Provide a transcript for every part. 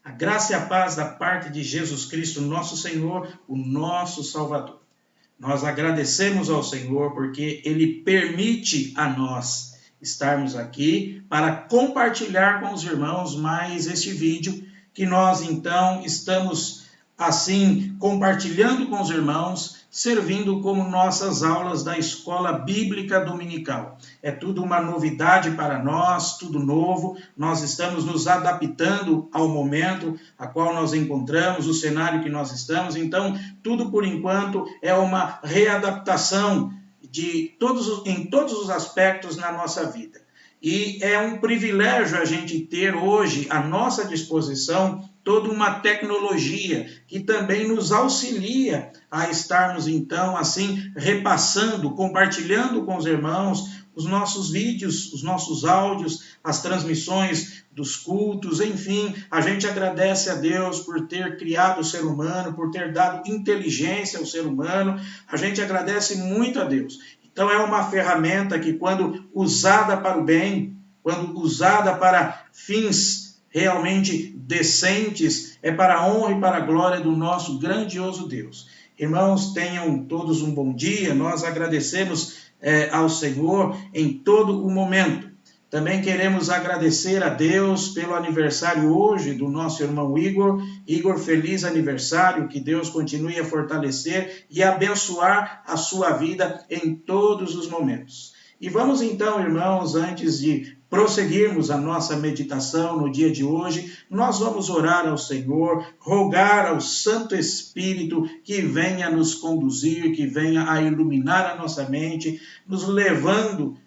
A graça e a paz da parte de Jesus Cristo, nosso Senhor, o nosso Salvador. Nós agradecemos ao Senhor porque Ele permite a nós estarmos aqui para compartilhar com os irmãos mais este vídeo que nós então estamos assim compartilhando com os irmãos, servindo como nossas aulas da Escola Bíblica Dominical. É tudo uma novidade para nós, tudo novo. Nós estamos nos adaptando ao momento a qual nós encontramos, o cenário que nós estamos. Então, tudo por enquanto é uma readaptação em todos os aspectos na nossa vida. E é um privilégio a gente ter hoje à nossa disposição toda uma tecnologia que também nos auxilia a estarmos, então, assim, repassando, compartilhando com os irmãos os nossos vídeos, os nossos áudios, as transmissões dos cultos, enfim, a gente agradece a Deus por ter criado o ser humano, por ter dado inteligência ao ser humano, a gente agradece muito a Deus. Então, é uma ferramenta que, quando usada para o bem, quando usada para fins realmente decentes, é para a honra e para a glória do nosso grandioso Deus. Irmãos, tenham todos um bom dia, nós agradecemos ao Senhor em todo o momento. Também queremos agradecer a Deus pelo aniversário hoje do nosso irmão Igor. Igor, feliz aniversário, que Deus continue a fortalecer e abençoar a sua vida em todos os momentos. E vamos então, irmãos, antes de prosseguirmos a nossa meditação no dia de hoje, nós vamos orar ao Senhor, rogar ao Santo Espírito que venha nos conduzir, que venha a iluminar a nossa mente, nos levando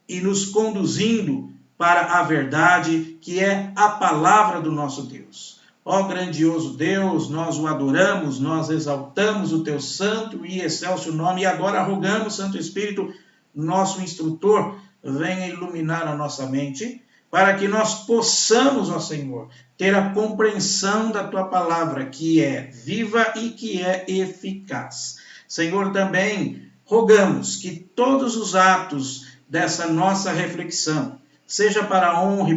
e nos conduzindo para a verdade, que é a palavra do nosso Deus. Ó grandioso Deus, nós o adoramos, nós exaltamos o teu santo e excelso nome, e agora rogamos, Santo Espírito, nosso instrutor, venha iluminar a nossa mente, para que nós possamos, ó Senhor, ter a compreensão da tua palavra, que é viva e que é eficaz. Senhor, também rogamos que todos os atos dessa nossa reflexão seja para a honra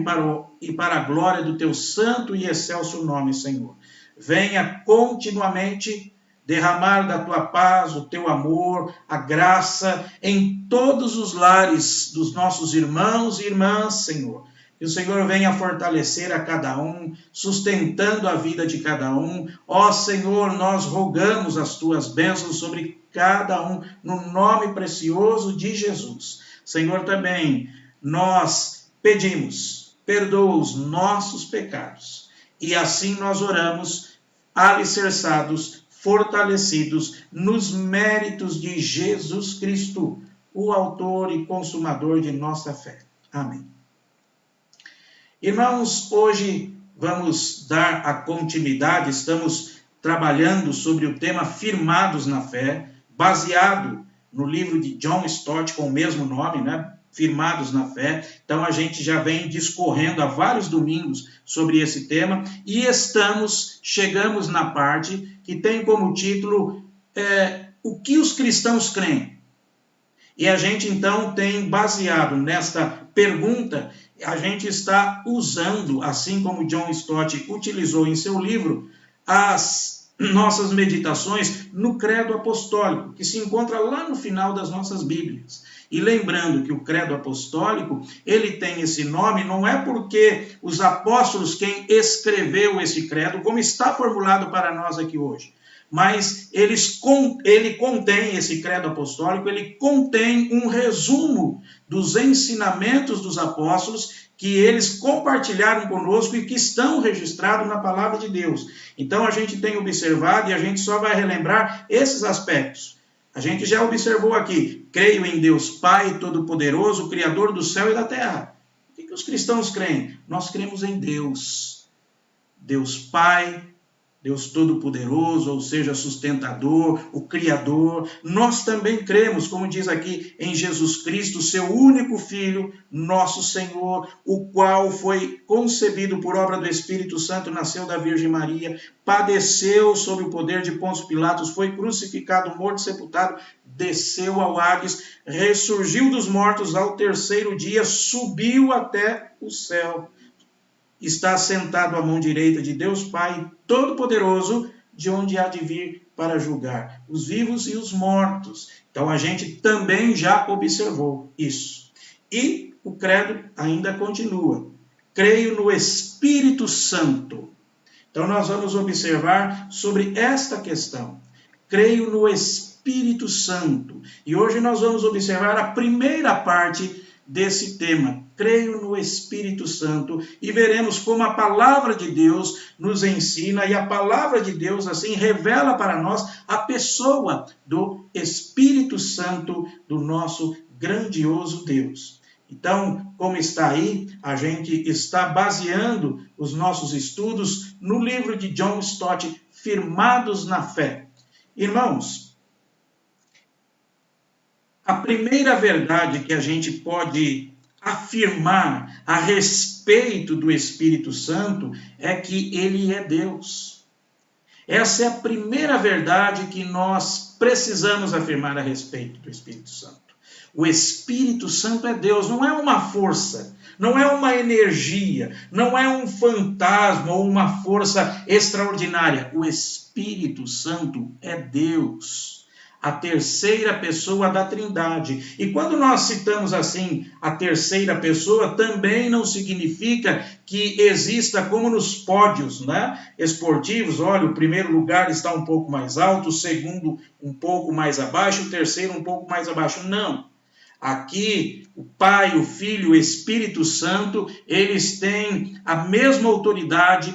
e para a glória do teu santo e excelso nome, Senhor. Venha continuamente derramar da tua paz, o teu amor, a graça em todos os lares dos nossos irmãos e irmãs, Senhor. Que o Senhor venha fortalecer a cada um, sustentando a vida de cada um. Ó Senhor, nós rogamos as tuas bênçãos sobre cada um, no nome precioso de Jesus. Senhor, também nós pedimos, perdoa os nossos pecados. E assim nós oramos, alicerçados, fortalecidos nos méritos de Jesus Cristo, o autor e consumador de nossa fé. Amém. Irmãos, hoje vamos dar a continuidade, estamos trabalhando sobre o tema Firmados na Fé, baseado no livro de John Stott com o mesmo nome, né? Firmados na Fé. Então a gente já vem discorrendo há vários domingos sobre esse tema e chegamos na parte que tem como título o que os cristãos creem. E a gente então tem baseado nesta pergunta, a gente está usando, assim como John Stott utilizou em seu livro, as nossas meditações no credo apostólico, que se encontra lá no final das nossas Bíblias. E lembrando que o credo apostólico, ele tem esse nome, não é porque os apóstolos quem escreveu esse credo, como está formulado para nós aqui hoje, mas ele contém, esse credo apostólico, ele contém um resumo dos ensinamentos dos apóstolos que eles compartilharam conosco e que estão registrados na palavra de Deus. Então a gente tem observado e a gente só vai relembrar esses aspectos. A gente já observou aqui, creio em Deus Pai Todo-Poderoso, Criador do céu e da terra. O que os cristãos creem? Nós cremos em Deus. Deus Pai, Deus Todo-Poderoso, ou seja, sustentador, o Criador. Nós também cremos, como diz aqui, em Jesus Cristo, seu único Filho, nosso Senhor, o qual foi concebido por obra do Espírito Santo, nasceu da Virgem Maria, padeceu sob o poder de Pôncio Pilatos, foi crucificado, morto, sepultado, desceu ao Hades, ressurgiu dos mortos ao terceiro dia, subiu até o céu. está sentado à mão direita de Deus Pai Todo-Poderoso, de onde há de vir para julgar os vivos e os mortos. Então a gente também já observou isso. E o credo ainda continua. Creio no Espírito Santo. Então nós vamos observar sobre esta questão. Creio no Espírito Santo. E hoje nós vamos observar a primeira parte desse tema. Creio no Espírito Santo, e veremos como a palavra de Deus nos ensina, e a palavra de Deus assim revela para nós a pessoa do Espírito Santo, do nosso grandioso Deus. Então, como está aí, a gente está baseando os nossos estudos no livro de John Stott, Firmados na Fé. Irmãos, a primeira verdade que a gente pode afirmar a respeito do Espírito Santo é que ele é Deus. Essa é a primeira verdade que nós precisamos afirmar a respeito do Espírito Santo. O Espírito Santo é Deus, não é uma força, não é uma energia, não é um fantasma ou uma força extraordinária. O Espírito Santo é Deus, a terceira pessoa da Trindade. E quando nós citamos assim a terceira pessoa, também não significa que exista como nos pódios, né, esportivos. Olha, o primeiro lugar está um pouco mais alto, o segundo um pouco mais abaixo, o terceiro um pouco mais abaixo. Não. Aqui, o Pai, o Filho, o Espírito Santo, eles têm a mesma autoridade,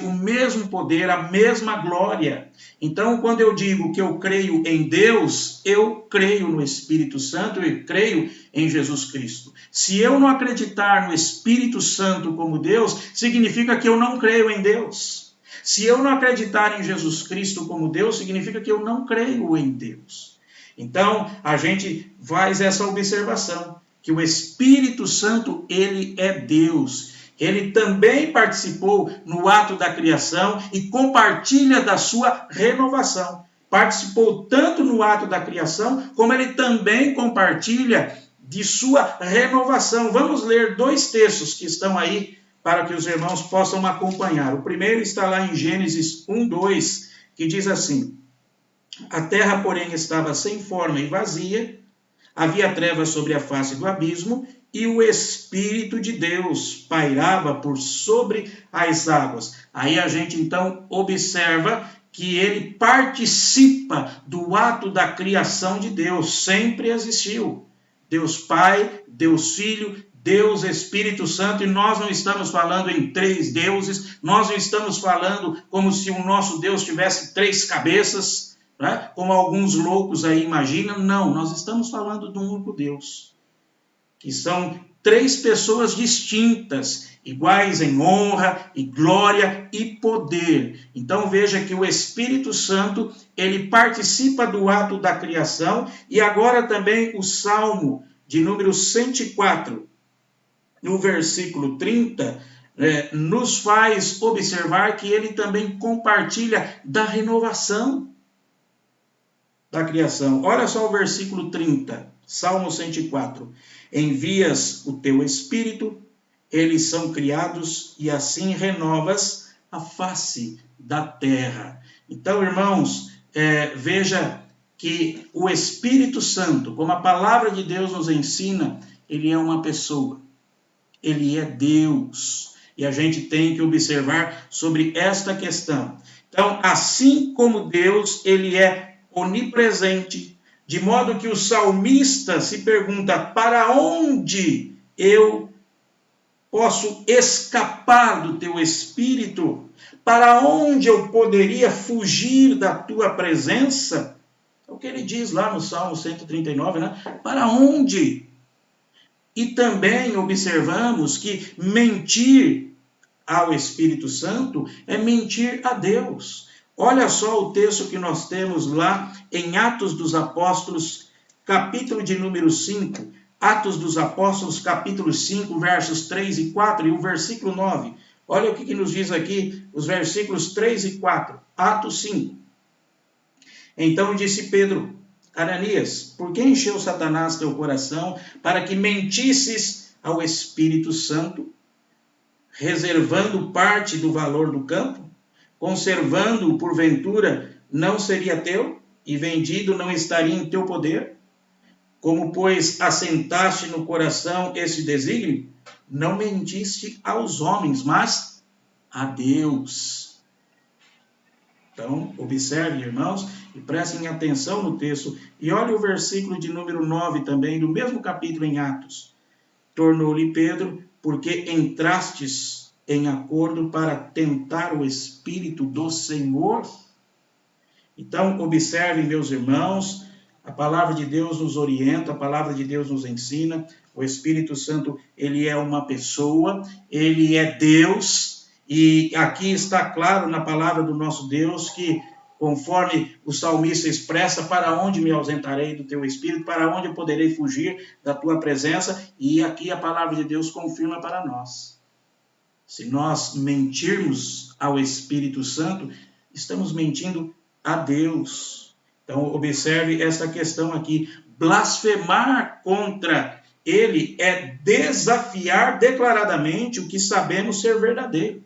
o mesmo poder, a mesma glória. Então, quando eu digo que eu creio em Deus, eu creio no Espírito Santo e creio em Jesus Cristo. Se eu não acreditar no Espírito Santo como Deus, significa que eu não creio em Deus. Se eu não acreditar em Jesus Cristo como Deus, significa que eu não creio em Deus. Então, a gente faz essa observação, que o Espírito Santo, ele é Deus. Ele também participou no ato da criação e compartilha da sua renovação. Participou tanto no ato da criação, como ele também compartilha de sua renovação. Vamos ler dois textos que estão aí para que os irmãos possam acompanhar. O primeiro está lá em Gênesis 1:2, que diz assim: a terra, porém, estava sem forma e vazia, havia trevas sobre a face do abismo, e o Espírito de Deus pairava por sobre as águas. Aí a gente, então, observa que ele participa do ato da criação de Deus, sempre existiu. Deus Pai, Deus Filho, Deus Espírito Santo, e nós não estamos falando em três deuses, nós não estamos falando como se o nosso Deus tivesse três cabeças, né? Como alguns loucos aí imaginam. Não, nós estamos falando de um único Deus, que são três pessoas distintas, iguais em honra e glória e poder. Então veja que o Espírito Santo, ele participa do ato da criação. E agora também o Salmo de número 104, no versículo 30, nos faz observar que ele também compartilha da renovação da criação. Olha só o versículo 30, Salmo 104. Envias o teu Espírito, eles são criados, e assim renovas a face da terra. Então, irmãos, veja que o Espírito Santo, como a palavra de Deus nos ensina, ele é uma pessoa, ele é Deus. E a gente tem que observar sobre esta questão. Então, assim como Deus, ele é onipresente, de modo que o salmista se pergunta: para onde eu posso escapar do teu Espírito? Para onde eu poderia fugir da tua presença? É o que ele diz lá no Salmo 139, né? Para onde? E também observamos que mentir ao Espírito Santo é mentir a Deus. Olha só o texto que nós temos lá em Atos dos Apóstolos, capítulo de número 5. Atos dos Apóstolos, capítulo 5, versos 3 e 4 e o versículo 9. Olha o que nos diz aqui, os versículos 3 e 4. Atos 5. Então disse Pedro: Ananias, por que encheu Satanás teu coração para que mentisses ao Espírito Santo, reservando parte do valor do campo? Conservando-o, porventura, não seria teu? E vendido não estaria em teu poder? Como, pois, assentaste no coração esse desígnio? Não mentiste aos homens, mas a Deus. Então, observe, irmãos, e prestem atenção no texto. E olhe o versículo de número 9 também, do mesmo capítulo em Atos. Tornou-lhe Pedro, porque entrastes em acordo para tentar o Espírito do Senhor? Então, observem, meus irmãos, a palavra de Deus nos orienta, a palavra de Deus nos ensina. O Espírito Santo, ele é uma pessoa, ele é Deus, e aqui está claro na palavra do nosso Deus que, conforme o salmista expressa, para onde me ausentarei do teu Espírito, para onde eu poderei fugir da tua presença, e aqui a palavra de Deus confirma para nós. Se nós mentirmos ao Espírito Santo, estamos mentindo a Deus. Então, observe essa questão aqui. Blasfemar contra ele é desafiar declaradamente o que sabemos ser verdadeiro.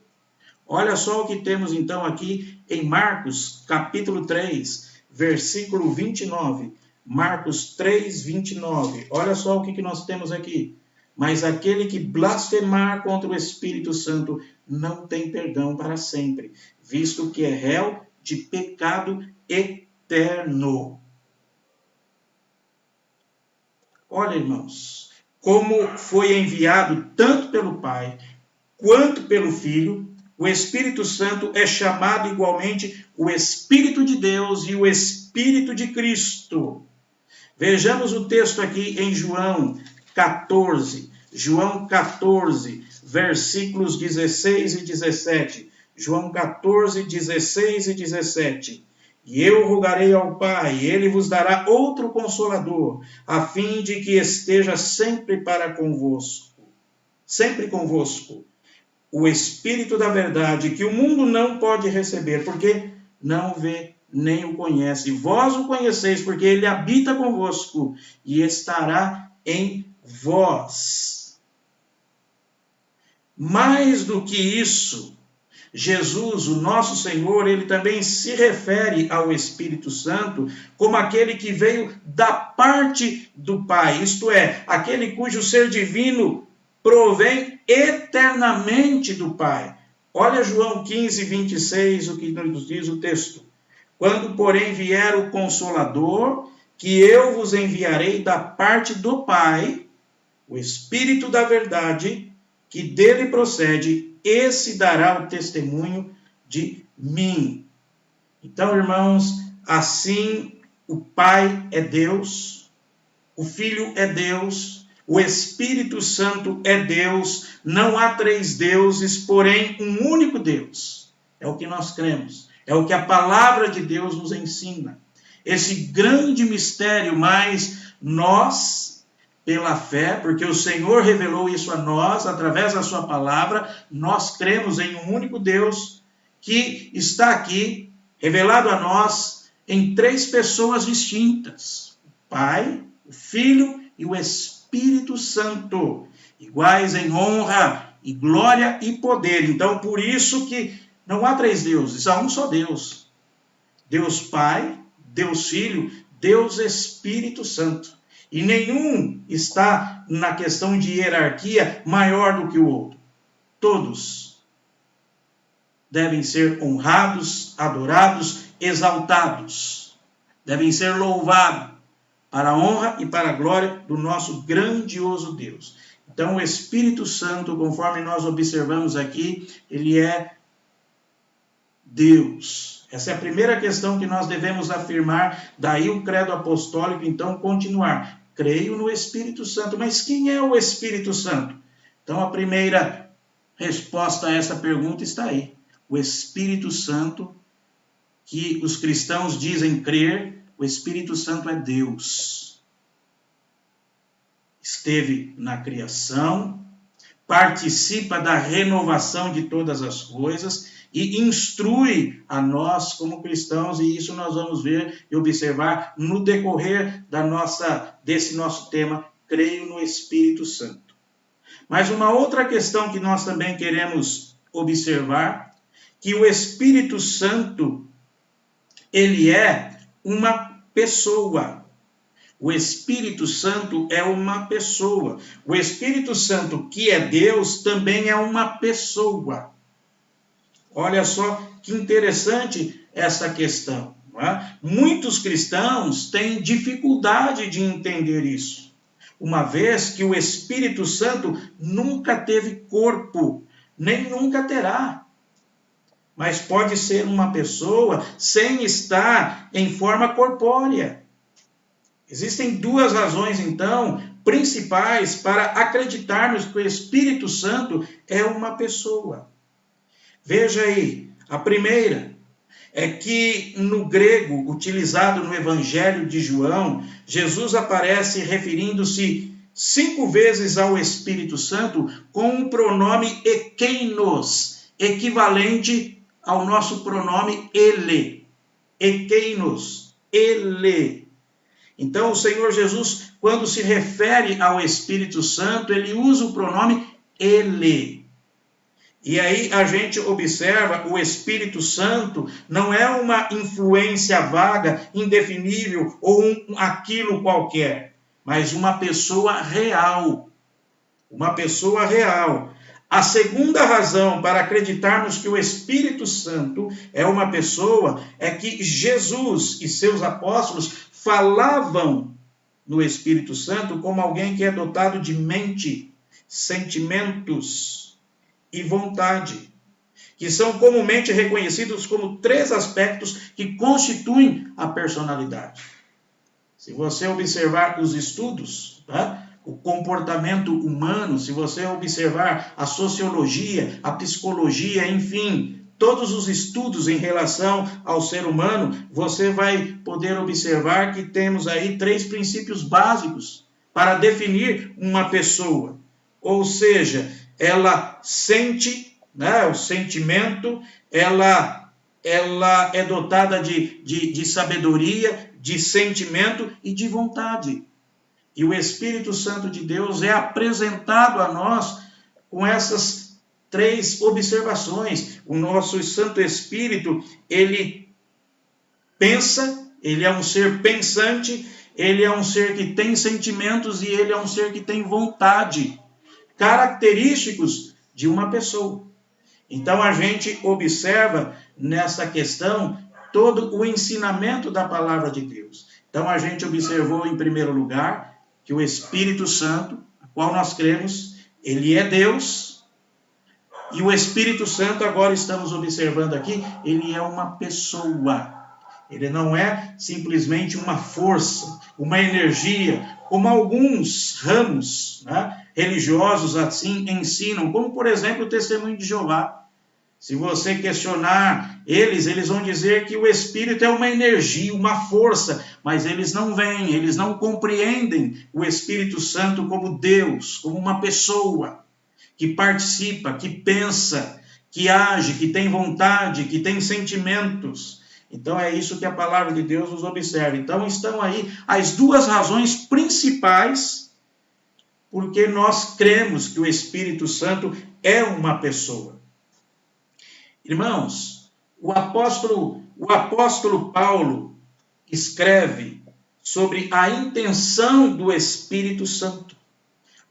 Olha só o que temos então aqui em Marcos, capítulo 3, versículo 29. Marcos 3, 29. Olha só o que nós temos aqui. Mas aquele que blasfemar contra o Espírito Santo não tem perdão para sempre, visto que é réu de pecado eterno. Olha, irmãos, como foi enviado tanto pelo Pai quanto pelo Filho, o Espírito Santo é chamado igualmente o Espírito de Deus e o Espírito de Cristo. Vejamos o texto aqui em João 14, versículos 16 e 17. João 14, 16 e 17. E eu rogarei ao Pai, e ele vos dará outro Consolador, a fim de que esteja sempre convosco. O Espírito da verdade, que o mundo não pode receber, porque não vê nem o conhece. Vós o conheceis, porque ele habita convosco e estará em vós. Mais do que isso, Jesus, o nosso Senhor, ele também se refere ao Espírito Santo como aquele que veio da parte do Pai, isto é, aquele cujo ser divino provém eternamente do Pai. Olha João 15, 26, o que nos diz o texto. Quando, porém, vier o Consolador, que eu vos enviarei da parte do Pai, o Espírito da verdade, que dele procede, esse dará o testemunho de mim. Então, irmãos, assim o Pai é Deus, o Filho é Deus, o Espírito Santo é Deus, não há três deuses, porém um único Deus. É o que nós cremos, é o que a palavra de Deus nos ensina. Esse grande mistério, mas nós, pela fé, porque o Senhor revelou isso a nós, através da sua palavra, nós cremos em um único Deus que está aqui, revelado a nós, em três pessoas distintas. O Pai, o Filho e o Espírito Santo, iguais em honra e glória e poder. Então, por isso que não há três deuses, há um só Deus. Deus Pai, Deus Filho, Deus Espírito Santo. E nenhum está na questão de hierarquia maior do que o outro. Todos devem ser honrados, adorados, exaltados. Devem ser louvados para a honra e para a glória do nosso grandioso Deus. Então, o Espírito Santo, conforme nós observamos aqui, ele é Deus. Essa é a primeira questão que nós devemos afirmar, daí o credo apostólico, então, continuar. Creio no Espírito Santo, mas quem é o Espírito Santo? Então, a primeira resposta a essa pergunta está aí. O Espírito Santo, que os cristãos dizem crer, o Espírito Santo é Deus. Esteve na criação, participa da renovação de todas as coisas e instrui a nós como cristãos, e isso nós vamos ver e observar no decorrer desse nosso tema, creio no Espírito Santo. Mas uma outra questão que nós também queremos observar, que o Espírito Santo, ele é uma pessoa. O Espírito Santo é uma pessoa. O Espírito Santo, que é Deus, também é uma pessoa. Olha só que interessante essa questão. Não é? Muitos cristãos têm dificuldade de entender isso, uma vez que o Espírito Santo nunca teve corpo, nem nunca terá. Mas pode ser uma pessoa sem estar em forma corpórea. Existem duas razões, então, principais para acreditarmos que o Espírito Santo é uma pessoa. Veja aí, a primeira é que no grego, utilizado no Evangelho de João, Jesus aparece referindo-se 5 vezes ao Espírito Santo com o pronome ekeinos, equivalente ao nosso pronome ele. Ekeinos, ele. Então, o Senhor Jesus, quando se refere ao Espírito Santo, ele usa o pronome ele. E aí a gente observa, o Espírito Santo não é uma influência vaga, indefinível ou aquilo qualquer, mas uma pessoa real. Uma pessoa real. A segunda razão para acreditarmos que o Espírito Santo é uma pessoa é que Jesus e seus apóstolos falavam no Espírito Santo como alguém que é dotado de mente, sentimentos e vontade, que são comumente reconhecidos como 3 aspectos que constituem a personalidade. Se você observar os estudos, tá? O comportamento humano, se você observar a sociologia, a psicologia, enfim, todos os estudos em relação ao ser humano, você vai poder observar que temos aí 3 princípios básicos para definir uma pessoa. Ou seja, ela sente, né, o sentimento, ela é dotada de sabedoria, de sentimento e de vontade. E o Espírito Santo de Deus é apresentado a nós com essas 3 observações. O nosso Santo Espírito, ele pensa, ele é um ser pensante, ele é um ser que tem sentimentos e ele é um ser que tem vontade, característicos de uma pessoa. Então a gente observa nessa questão todo o ensinamento da palavra de Deus. Então a gente observou em primeiro lugar que o Espírito Santo, a qual nós cremos, ele é Deus, e o Espírito Santo, agora estamos observando aqui, ele é uma pessoa. Ele não é simplesmente uma força, uma energia, como alguns ramos, né, religiosos assim ensinam, como por exemplo o Testemunho de Jeová. Se você questionar eles vão dizer que o Espírito é uma energia, uma força, mas eles não veem, eles não compreendem o Espírito Santo como Deus, como uma pessoa que participa, que pensa, que age, que tem vontade, que tem sentimentos. Então é isso que a palavra de Deus nos observa. Então estão aí as 2 razões principais porque nós cremos que o Espírito Santo é uma pessoa. Irmãos, o apóstolo Paulo escreve sobre a intenção do Espírito Santo.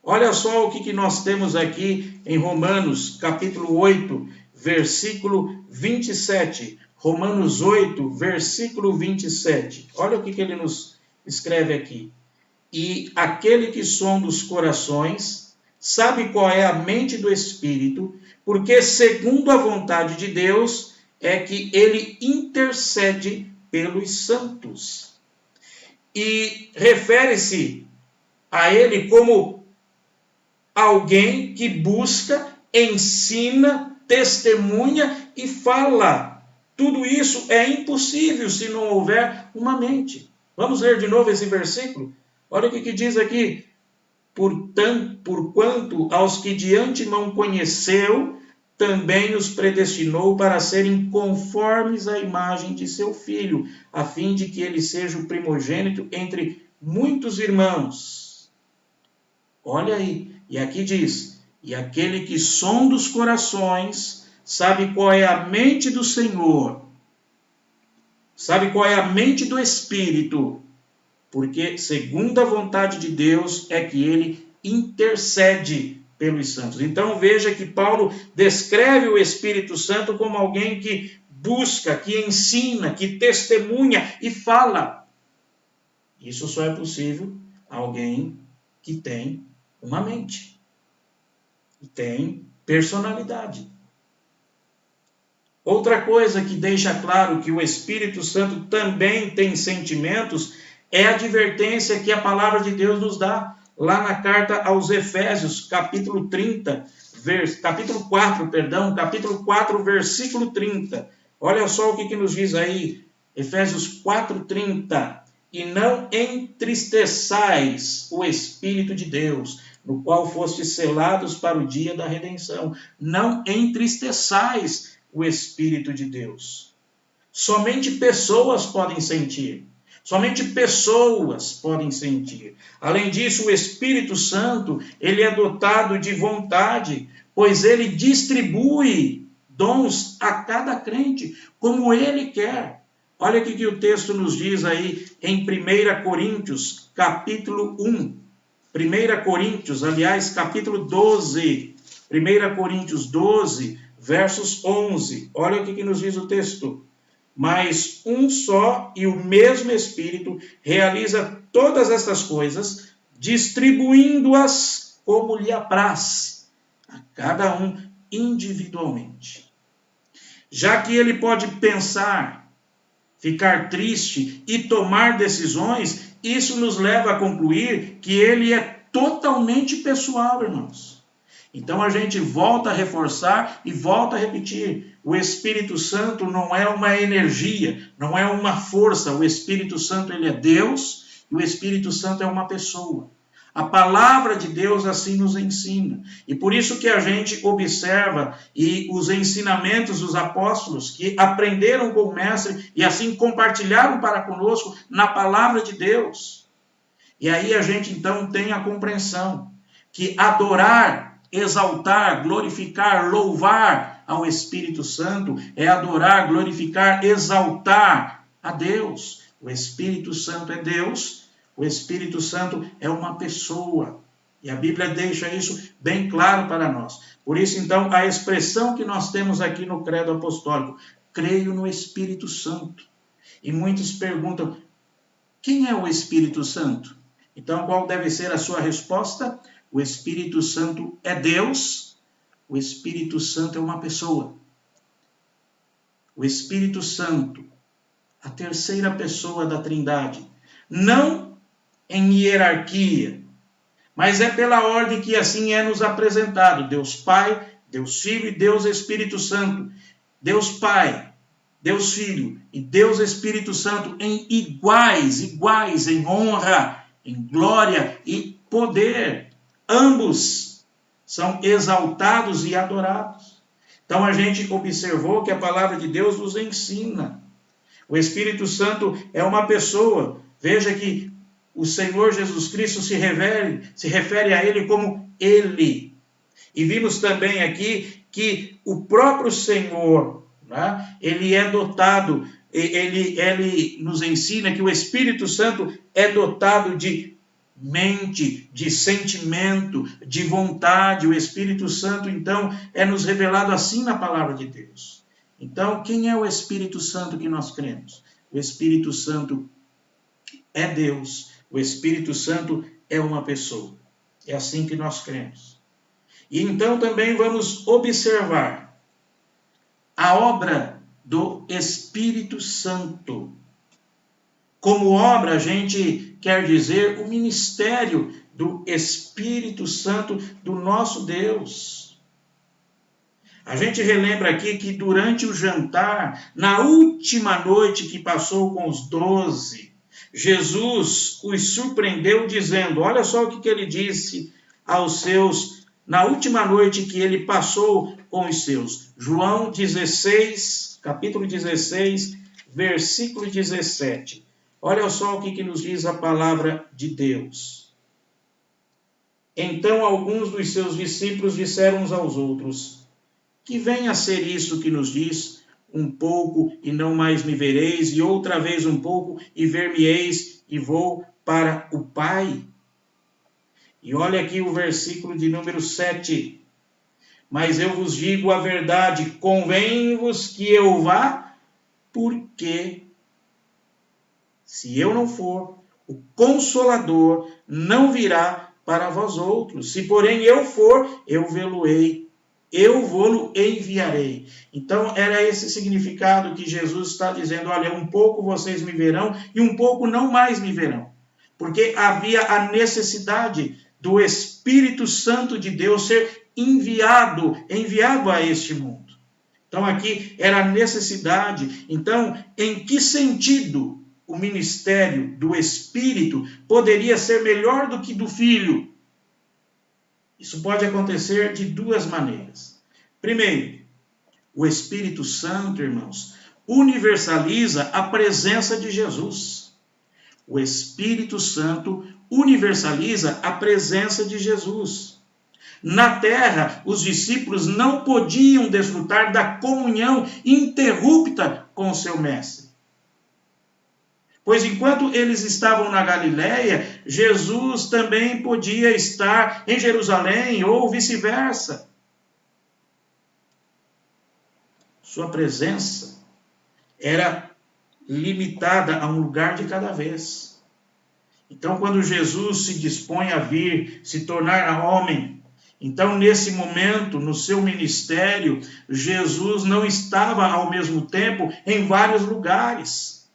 Olha só o que nós temos aqui em Romanos, capítulo 8, versículo 27. Romanos 8, versículo 27. Olha o que ele nos escreve aqui. E aquele que sonda os corações sabe qual é a mente do Espírito, porque segundo a vontade de Deus é que ele intercede pelos santos. E refere-se a ele como alguém que busca, ensina, testemunha e fala. Tudo isso é impossível se não houver uma mente. Vamos ler de novo esse versículo? Olha o que diz aqui. Porquanto aos que de antemão conheceu, também os predestinou para serem conformes à imagem de seu Filho, a fim de que ele seja o primogênito entre muitos irmãos. Olha aí, e aqui diz, E aquele que sonda os corações sabe qual é a mente do Senhor, sabe qual é a mente do Espírito, porque segundo a vontade de Deus é que ele intercede pelos santos. Então veja que Paulo descreve o Espírito Santo como alguém que busca, que ensina, que testemunha e fala. Isso só é possível a alguém que tem uma mente, que tem personalidade. Outra coisa que deixa claro que o Espírito Santo também tem sentimentos é a advertência que a palavra de Deus nos dá lá na carta aos Efésios, capítulo 4, versículo 30. Olha só o que nos diz aí, Efésios 4:30. E não entristeçais o Espírito de Deus, no qual fostes selados para o dia da redenção. Não entristeçais o Espírito de Deus. Somente pessoas podem sentir. Somente pessoas podem sentir. Além disso, o Espírito Santo, ele é dotado de vontade, pois ele distribui dons a cada crente, como ele quer. Olha o que o texto nos diz aí em 1 Coríntios, capítulo 1. 1 Coríntios, aliás, capítulo 12. 1 Coríntios 12, versos 11. Olha o que nos diz o texto. Mas um só e o mesmo Espírito realiza todas estas coisas, distribuindo-as como lhe apraz, a cada um individualmente. Já que ele pode pensar, ficar triste e tomar decisões, isso nos leva a concluir que ele é totalmente pessoal, irmãos. Então a gente volta a reforçar e volta a repetir. O Espírito Santo não é uma energia, não é uma força. O Espírito Santo, ele é Deus e o Espírito Santo é uma pessoa. A palavra de Deus assim nos ensina. E por isso que a gente observa e os ensinamentos dos apóstolos que aprenderam com o Mestre e assim compartilharam para conosco na palavra de Deus. E aí a gente então tem a compreensão que adorar, exaltar, glorificar, louvar ao Espírito Santo é adorar, glorificar, exaltar a Deus. O Espírito Santo é Deus, o Espírito Santo é uma pessoa. E a Bíblia deixa isso bem claro para nós. Por isso, então, a expressão que nós temos aqui no Credo Apostólico, creio no Espírito Santo. E muitos perguntam, quem é o Espírito Santo? Então, qual deve ser a sua resposta? O Espírito Santo é Deus, o Espírito Santo é uma pessoa. O Espírito Santo, a terceira pessoa da Trindade, não em hierarquia, mas é pela ordem que assim é nos apresentado. Deus Pai, Deus Filho e Deus Espírito Santo. Deus Pai, Deus Filho e Deus Espírito Santo em iguais em honra, em glória e poder. Ambos são exaltados e adorados. Então a gente observou que a palavra de Deus nos ensina. O Espírito Santo é uma pessoa. Veja que o Senhor Jesus Cristo se refere a ele como Ele. E vimos também aqui que o próprio Senhor, né, ele é dotado, ele nos ensina que o Espírito Santo é dotado de mente, de sentimento, de vontade. O Espírito Santo, então, é nos revelado assim na palavra de Deus. Então, quem é o Espírito Santo que nós cremos? O Espírito Santo é Deus. O Espírito Santo é uma pessoa. É assim que nós cremos. E então também vamos observar a obra do Espírito Santo. Como obra, a gente quer dizer o ministério do Espírito Santo do nosso Deus. A gente relembra aqui que durante o jantar, na última noite que passou com os 12, Jesus os surpreendeu dizendo, olha só o que ele disse aos seus, na última noite que ele passou com os seus. João 16, capítulo 16, versículo 17. Olha só o que nos diz a palavra de Deus. Então alguns dos seus discípulos disseram uns aos outros: que vem a ser isso que nos diz? Um pouco e não mais me vereis, e outra vez um pouco e ver-me-eis, e vou para o Pai. E olha aqui o versículo de número 7. Mas eu vos digo a verdade, convém-vos que eu vá, porque se eu não for, o Consolador não virá para vós outros. Se porém eu for, eu vê-lo-ei, eu vou-lo enviarei. Então era esse significado que Jesus está dizendo: olha, um pouco vocês me verão e um pouco não mais me verão. Porque havia a necessidade do Espírito Santo de Deus ser enviado a este mundo. Então aqui era a necessidade. Então, em que sentido o ministério do Espírito poderia ser melhor do que do Filho? Isso pode acontecer de duas maneiras. Primeiro, o Espírito Santo, irmãos, universaliza a presença de Jesus. O Espírito Santo universaliza a presença de Jesus. Na terra, os discípulos não podiam desfrutar da comunhão ininterrupta com o seu mestre. Pois enquanto eles estavam na Galileia, Jesus também podia estar em Jerusalém ou vice-versa. Sua presença era limitada a um lugar de cada vez. Então, quando Jesus se dispõe a vir, se tornar homem, então, nesse momento, no seu ministério, Jesus não estava ao mesmo tempo em vários lugares.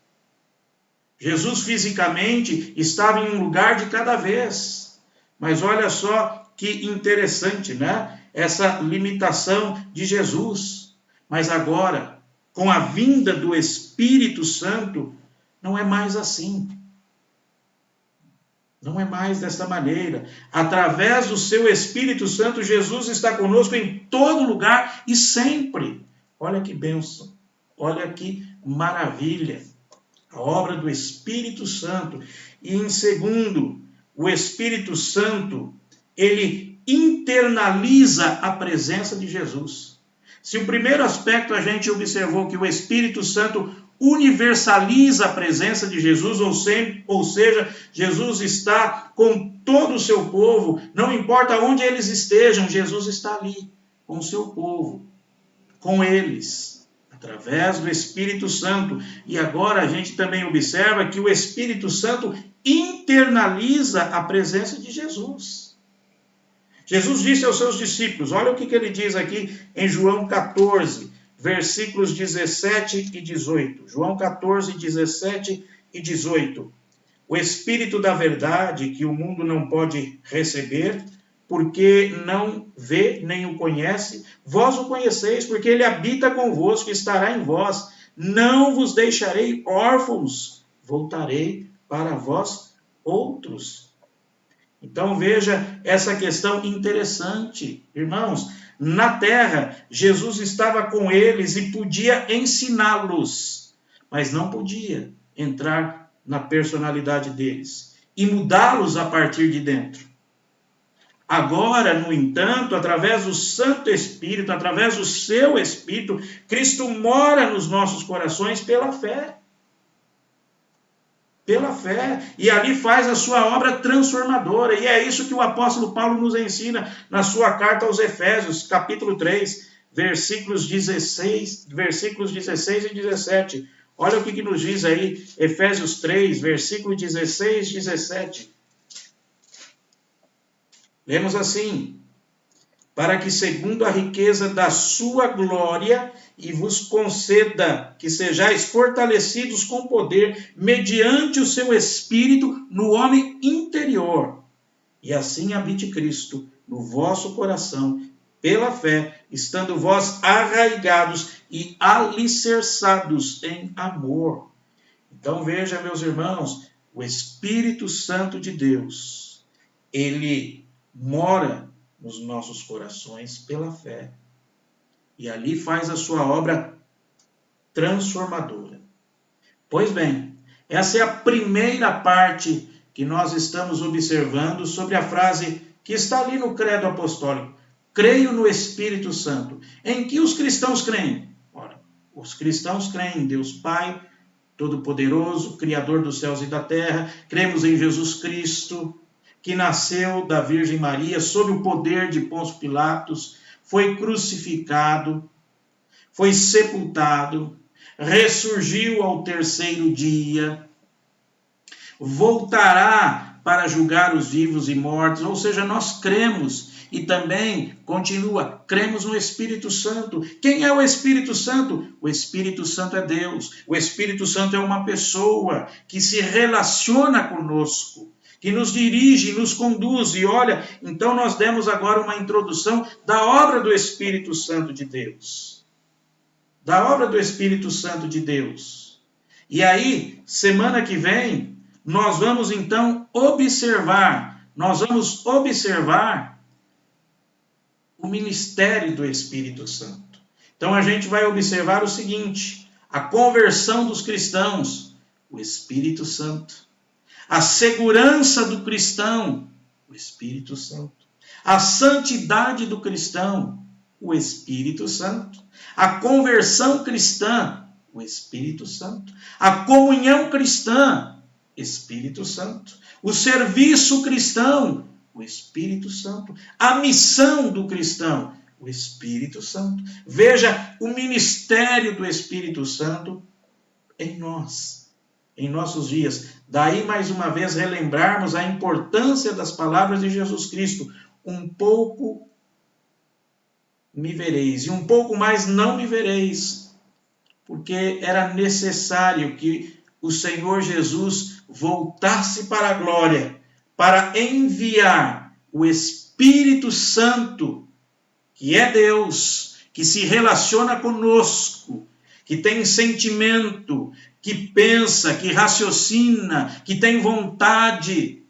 Jesus fisicamente estava em um lugar de cada vez. Mas olha só que interessante, né? Essa limitação de Jesus. Mas agora, com a vinda do Espírito Santo, não é mais assim. Não é mais desta maneira. Através do seu Espírito Santo, Jesus está conosco em todo lugar e sempre. Olha que bênção. Olha que maravilha. A obra do Espírito Santo. E em segundo, o Espírito Santo, ele internaliza a presença de Jesus. Se o primeiro aspecto a gente observou que o Espírito Santo universaliza a presença de Jesus, ou seja, Jesus está com todo o seu povo, não importa onde eles estejam, Jesus está ali, com o seu povo, com eles, através do Espírito Santo. E agora a gente também observa que o Espírito Santo internaliza a presença de Jesus. Jesus disse aos seus discípulos, olha o que ele diz aqui em João 14, versículos 17 e 18. João 14, 17 e 18. O Espírito da verdade, que o mundo não pode receber, porque não vê nem o conhece, vós o conheceis, porque ele habita convosco e estará em vós. Não vos deixarei órfãos, voltarei para vós outros. Então veja essa questão interessante, irmãos. Na terra, Jesus estava com eles e podia ensiná-los, mas não podia entrar na personalidade deles e mudá-los a partir de dentro. Agora, no entanto, através do Santo Espírito, através do seu Espírito, Cristo mora nos nossos corações pela fé. Pela fé, e ali faz a sua obra transformadora, e é isso que o apóstolo Paulo nos ensina na sua carta aos Efésios, capítulo 3, versículos 16 e 17. Olha o que nos diz aí, Efésios 3, versículo 16 e 17. Lemos assim: para que segundo a riqueza da sua glória, e vos conceda que sejais fortalecidos com poder, mediante o seu Espírito, no homem interior. E assim habite Cristo no vosso coração, pela fé, estando vós arraigados e alicerçados em amor. Então veja, meus irmãos, o Espírito Santo de Deus, ele mora nos nossos corações pela fé. E ali faz a sua obra transformadora. Pois bem, essa é a primeira parte que nós estamos observando sobre a frase que está ali no credo apostólico. Creio no Espírito Santo. Em que os cristãos creem? Ora, os cristãos creem em Deus Pai Todo-Poderoso, Criador dos céus e da terra. Cremos em Jesus Cristo, que nasceu da Virgem Maria, sob o poder de Pôncio Pilatos, foi crucificado, foi sepultado, ressurgiu ao terceiro dia, voltará para julgar os vivos e mortos. Ou seja, nós cremos. E também, continua, cremos no Espírito Santo. Quem é o Espírito Santo? O Espírito Santo é Deus. O Espírito Santo é uma pessoa que se relaciona conosco, que nos dirige, nos conduz. E olha, então nós demos agora uma introdução da obra do Espírito Santo de Deus. Da obra do Espírito Santo de Deus. E aí, semana que vem, nós vamos então observar o ministério do Espírito Santo. Então a gente vai observar o seguinte: a conversão dos cristãos, o Espírito Santo. A segurança do cristão, o Espírito Santo. A santidade do cristão, o Espírito Santo. A conversão cristã, o Espírito Santo. A comunhão cristã, Espírito Santo. O serviço cristão, o Espírito Santo. A missão do cristão, o Espírito Santo. Veja o ministério do Espírito Santo em nós, em nossos dias. Daí, mais uma vez, relembrarmos a importância das palavras de Jesus Cristo. Um pouco me vereis e um pouco mais não me vereis. Porque era necessário que o Senhor Jesus voltasse para a glória, para enviar o Espírito Santo, que é Deus, que se relaciona conosco, que tem sentimento, que pensa, que raciocina, que tem vontade,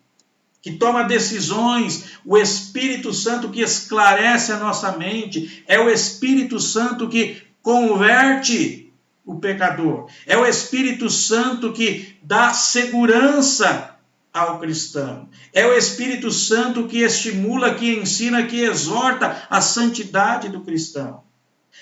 que toma decisões. O Espírito Santo que esclarece a nossa mente, é o Espírito Santo que converte o pecador, é o Espírito Santo que dá segurança ao cristão. É o Espírito Santo que estimula, que ensina, que exorta a santidade do cristão.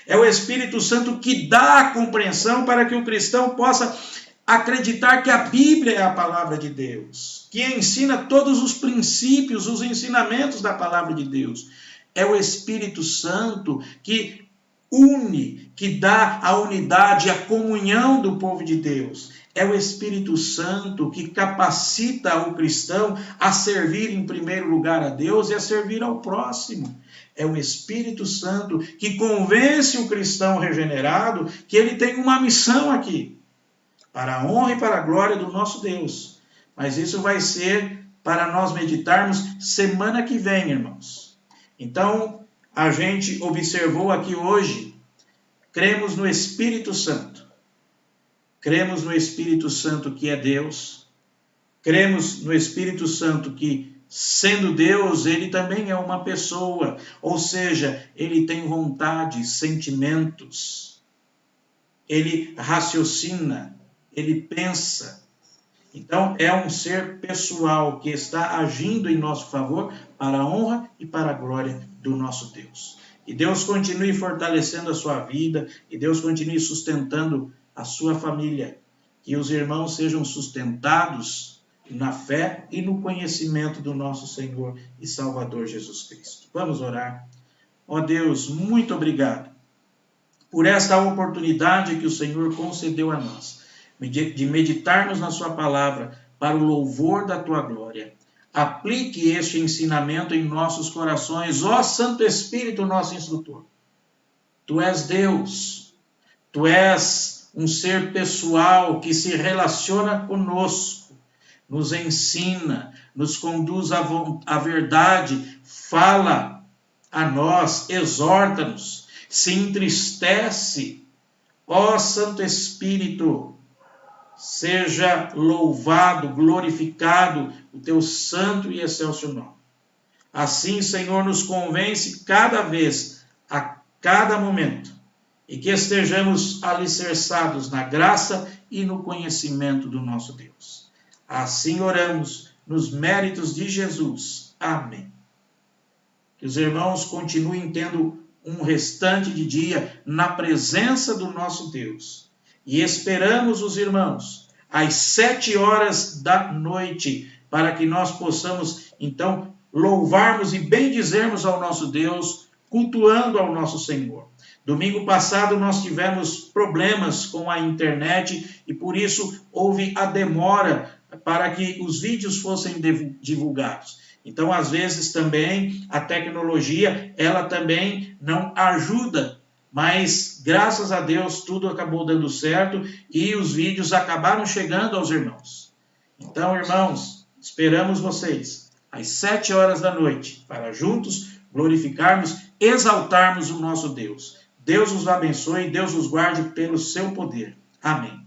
É o Espírito Santo que dá a compreensão para que o cristão possa acreditar que a Bíblia é a palavra de Deus, que ensina todos os princípios, os ensinamentos da palavra de Deus. É o Espírito Santo que une, que dá a unidade, a comunhão do povo de Deus. É o Espírito Santo que capacita o cristão a servir em primeiro lugar a Deus e a servir ao próximo. É o Espírito Santo que convence o cristão regenerado que ele tem uma missão aqui, para a honra e para a glória do nosso Deus. Mas isso vai ser para nós meditarmos semana que vem, irmãos. Então, a gente observou aqui hoje, cremos no Espírito Santo. Cremos no Espírito Santo que é Deus. Cremos no Espírito Santo que, sendo Deus, ele também é uma pessoa. Ou seja, ele tem vontade, sentimentos. Ele raciocina, ele pensa. Então, é um ser pessoal que está agindo em nosso favor para a honra e para a glória do nosso Deus. E Deus continue fortalecendo a sua vida, e Deus continue sustentando a sua família. Que os irmãos sejam sustentados na fé e no conhecimento do nosso Senhor e Salvador Jesus Cristo. Vamos orar. Ó Deus, muito obrigado por esta oportunidade que o Senhor concedeu a nós, de meditarmos na sua palavra para o louvor da tua glória. Aplique este ensinamento em nossos corações, ó Santo Espírito, nosso instrutor. Tu és Deus, tu és um ser pessoal que se relaciona conosco, nos ensina, nos conduz à verdade, fala a nós, exorta-nos, se entristece. Ó Santo Espírito, seja louvado, glorificado o teu santo e excelso nome. Assim, Senhor, nos convence cada vez, a cada momento, e que estejamos alicerçados na graça e no conhecimento do nosso Deus. Assim oramos, nos méritos de Jesus. Amém. Que os irmãos continuem tendo um restante de dia na presença do nosso Deus. E esperamos os irmãos às 7 horas da noite, para que nós possamos, então, louvarmos e bendizermos ao nosso Deus, cultuando ao nosso Senhor. Domingo passado nós tivemos problemas com a internet e por isso houve a demora para que os vídeos fossem divulgados. Então, às vezes também a tecnologia, ela também não ajuda, mas graças a Deus tudo acabou dando certo e os vídeos acabaram chegando aos irmãos. Então, irmãos, esperamos vocês às 7 horas da noite para juntos glorificarmos, exaltarmos o nosso Deus. Deus os abençoe, Deus os guarde pelo seu poder. Amém.